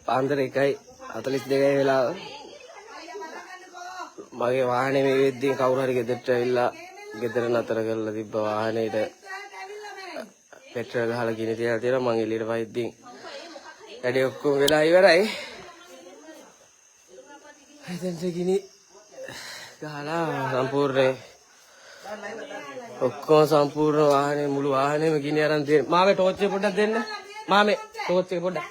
පාන්දර 1:42 වෙලාව. මගේ වාහනේ මේ වෙද්දී කවුරු හරි ගෙදරට ඇවිල්ලා ගෙදර නතර කරලා තිබ්බ වාහනේට පෙට්‍රල් ගහලා ගිනි තියලා තියෙනවා. මං එළියට වයිද්දී වැඩේ ඔක්කොම වෙලා ඉවරයි. එතෙන්ට ගිනි ගහලා සම්පූර්ණ ඔක්කොම සම්පූර්ණ වාහනේ මුළු වාහනේම ගිනි අරන් තියෙනවා. මාමේ ටෝච් එක පොඩ්ඩක් දෙන්න. මාමේ ටෝච් එක පොඩ්ඩක්.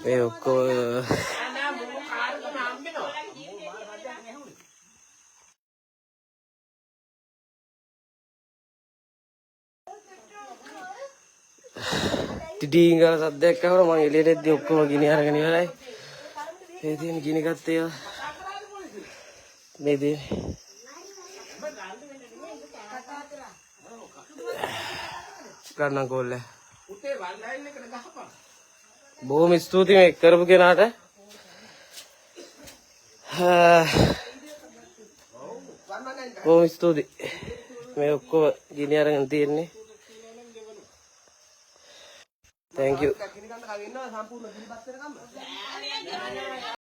මේ ඔක්කොම ටිටිං ගාලා සද්දයක් ආවම මම එළියට එද්දී ඔක්කොම ගිනි අරගෙන ඉවරයි. මේ තියෙන ගිනි ගත්තේ මේ දේ ගන්න කෝල්ල. බොහොම ස්තුතියි මේ කරපු කෙනාට. බොහොම ස්තුතියි. මේ ඔක්කොම ගිනි අරගෙන තියෙන්නේ. Thank you.